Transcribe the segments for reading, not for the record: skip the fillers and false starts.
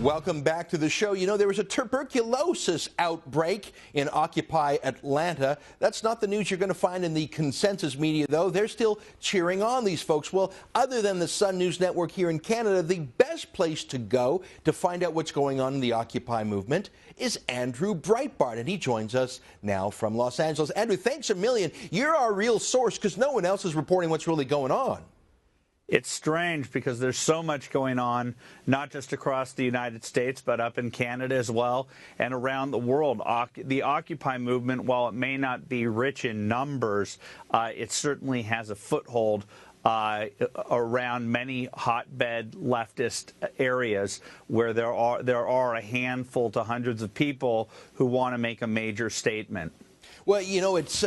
Welcome back to the show. You know, there was a tuberculosis outbreak in Occupy Atlanta. That's not the news you're going to find in the consensus media, though. They're still cheering on these folks. Well, other than the Sun News Network here in Canada, the best place to go to find out what's going on in the Occupy movement is Andrew Breitbart, and he joins us now from Los Angeles. Andrew, thanks a million. You're our real source because no one else is reporting what's really going on. It's strange because there's so much going on, not just across the United States, but up in Canada as well and around the world. The Occupy movement, while it may not be rich in numbers, it certainly has a foothold around many hotbed leftist areas where there are a handful to hundreds of people who want to make a major statement. Well, you know, it's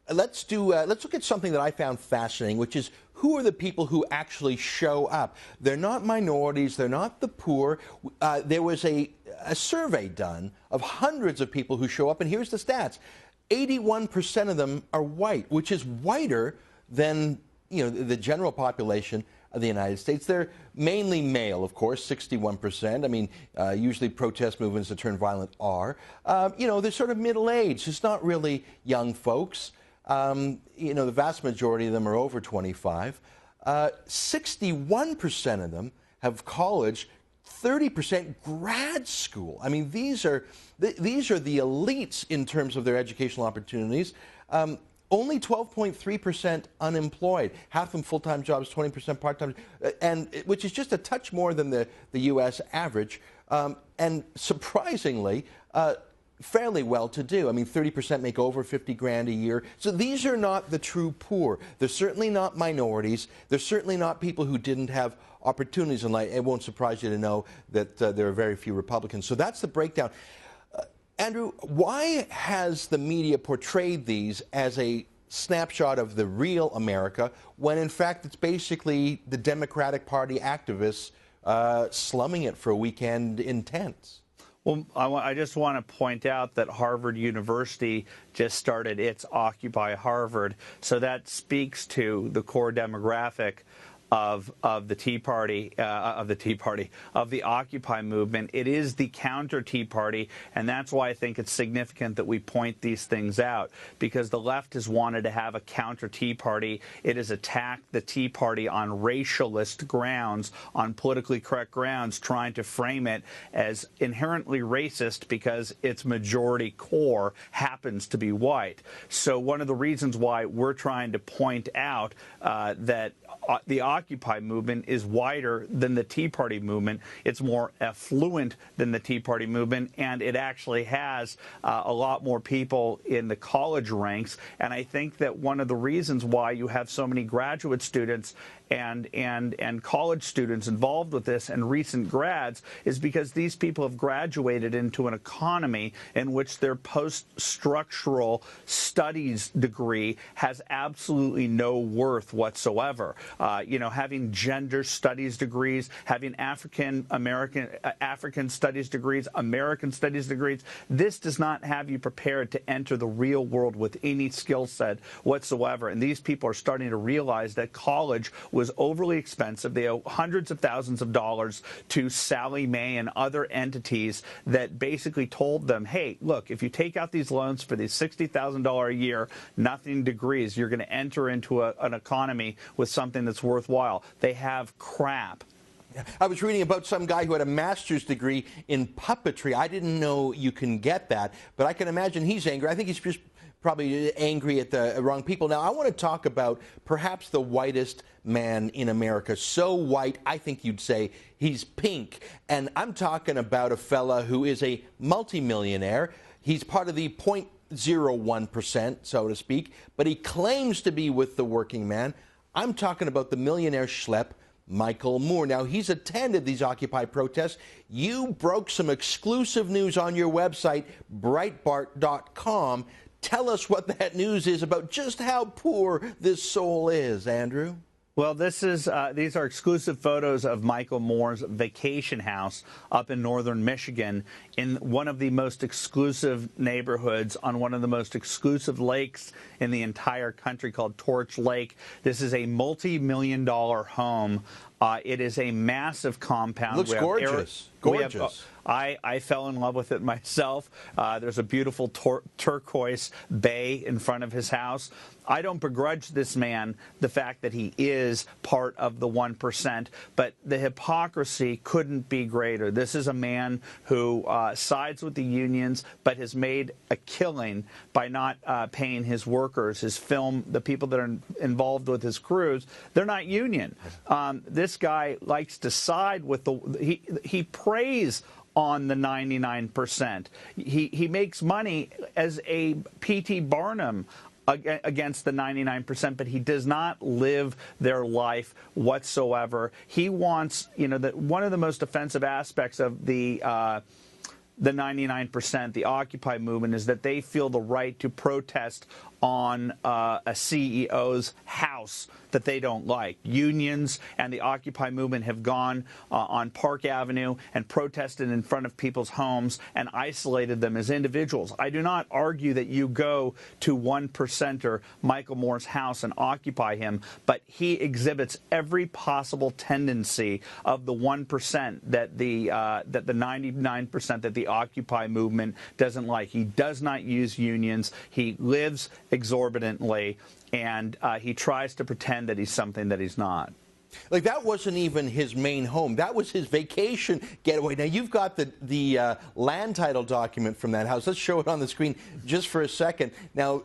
let's look at something that I found fascinating, which is who are the people who actually show up? They're not minorities. They're not the poor. There was a survey done of hundreds of people who show up, and here's the stats. 81% of them are white, which is whiter than, you know, the general population of the United States. They're mainly male, of course, 61%. I mean, usually protest movements that turn violent are. You know, they're sort of middle-aged. It's not really young folks. You know, the vast majority of them are over 25. 61% of them have college, 30% grad school. I mean, these are the elites in terms of their educational opportunities. Only 12.3% unemployed, half of them full-time jobs, 20% part-time, and which is just a touch more than the U.S. average. And surprisingly, fairly well-to-do. I mean, 30% make over 50 grand a year. So these are not the true poor. They're certainly not minorities. They're certainly not people who didn't have opportunities in life. It won't surprise you to know that there are very few Republicans. So that's the breakdown. Andrew, why has the media portrayed these as a snapshot of the real America when, in fact, it's basically the Democratic Party activists slumming it for a weekend in tents? Well, I just want to point out that Harvard University just started its Occupy Harvard, so that speaks to the core demographic of the Tea Party, of the Occupy movement. It is the counter Tea Party, and that's why I think it's significant that we point these things out, because the left has wanted to have a counter Tea Party. It has attacked the Tea Party on racialist grounds, on politically correct grounds, trying to frame it as inherently racist because its majority core happens to be white. So one of the reasons why we're trying to point out that the Occupy movement is wider than the Tea Party movement. It's more affluent than the Tea Party movement, and it actually has a lot more people in the college ranks. And I think that one of the reasons why you have so many graduate students and college students involved with this and recent grads is because these people have graduated into an economy in which their post-structural studies degree has absolutely no worth whatsoever. You know, having gender studies degrees, having African studies degrees, American studies degrees, this does not have you prepared to enter the real world with any skill set whatsoever. And these people are starting to realize that college was overly expensive. They owe hundreds of thousands of dollars to Sallie Mae and other entities that basically told them, hey, look, if you take out these loans for these $60,000 a year, nothing degrees, you're going to enter into an economy with something that's worthwhile. They have crap. I was reading about some guy who had a master's degree in puppetry. I didn't know you can get that, but I can imagine he's angry. I think he's just probably angry at the wrong people. Now, I want to talk about perhaps the whitest man in America. So white, I think you'd say he's pink. And I'm talking about a fella who is a multimillionaire. He's part of the 0.01%, so to speak, but he claims to be with the working man. I'm talking about the millionaire schlep, Michael Moore. Now, he's attended these Occupy protests. You broke some exclusive news on your website, Breitbart.com. Tell us what that news is about just how poor this soul is, Andrew. Well, these are exclusive photos of Michael Moore's vacation house up in northern Michigan in one of the most exclusive neighborhoods on one of the most exclusive lakes in the entire country called Torch Lake. This is a multi-million-dollar home It is a massive compound. Looks gorgeous. Gorgeous. I fell in love with it myself. There's a beautiful turquoise bay in front of his house. I don't begrudge this man the fact that he is part of the 1%, but the hypocrisy couldn't be greater. This is a man who sides with the unions, but has made a killing by not paying his workers, the people that are involved with his crews. They're not union. This guy likes to side with he preys on the 99%. He makes money as a P.T. Barnum against the 99%, but he does not live their life whatsoever. He wants, that one of the most offensive aspects of the 99%, the Occupy movement, is that they feel the right to protest on a CEO's house that they don't like. Unions and the Occupy movement have gone on Park Avenue and protested in front of people's homes and isolated them as individuals. I do not argue that you go to 1%er Michael Moore's house and occupy him, but he exhibits every possible tendency of the 1% that the 99% that the Occupy movement doesn't like. He does not use unions. He lives exorbitantly, and he tries to pretend that he's something that he's not. Like, that wasn't even his main home. That was his vacation getaway. Now, you've got the land title document from that house. Let's show it on the screen just for a second. Now,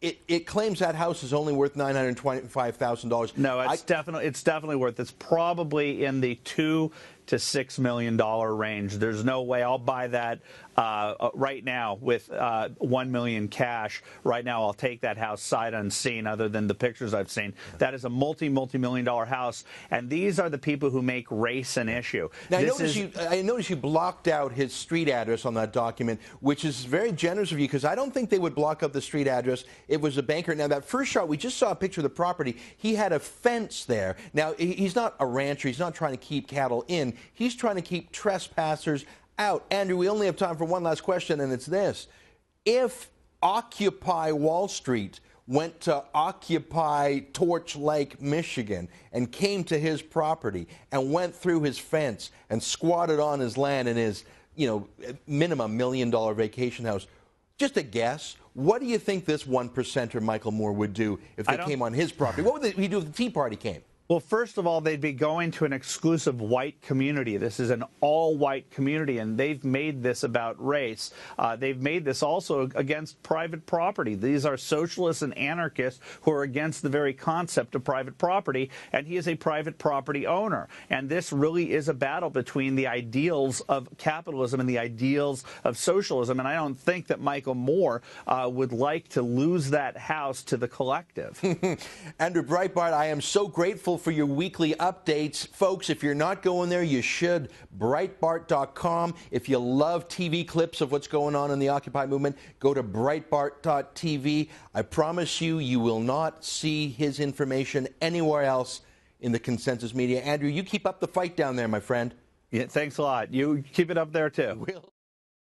it claims that house is only worth $925,000. No, it's definitely worth. It's probably in the $2 to $6 million range. There's no way I'll buy that right now with $1 million cash. Right now, I'll take that house sight unseen, other than the pictures I've seen. That is a multi-million dollar house, and these are the people who make race an issue. Now, I noticed you blocked out his street address on that document, which is very generous of you, because I don't think they would block out the street address. It was a banker. Now, that first shot, we just saw a picture of the property. He had a fence there. Now, he's not a rancher. He's not trying to keep cattle in. He's trying to keep trespassers out. Andrew, we only have time for one last question, and it's this. If Occupy Wall Street went to Occupy Torch Lake, Michigan, and came to his property and went through his fence and squatted on his land in his, minimum $1 million vacation house, just a guess, what do you think this 1%er Michael Moore would do if they came on his property? What would he do if the Tea Party came? Well, first of all, they'd be going to an exclusive white community. This is an all-white community, and they've made this about race. They've made this also against private property. These are socialists and anarchists who are against the very concept of private property, and he is a private property owner. And this really is a battle between the ideals of capitalism and the ideals of socialism, and I don't think that Michael Moore would like to lose that house to the collective. Andrew Breitbart, I am so grateful for your weekly updates. Folks, if you're not going there, you should. Breitbart.com. If you love TV clips of what's going on in the Occupy movement, go to Breitbart.tv. I promise you, you will not see his information anywhere else in the consensus media. Andrew, you keep up the fight down there, my friend. Yeah, thanks a lot. You keep it up there, too.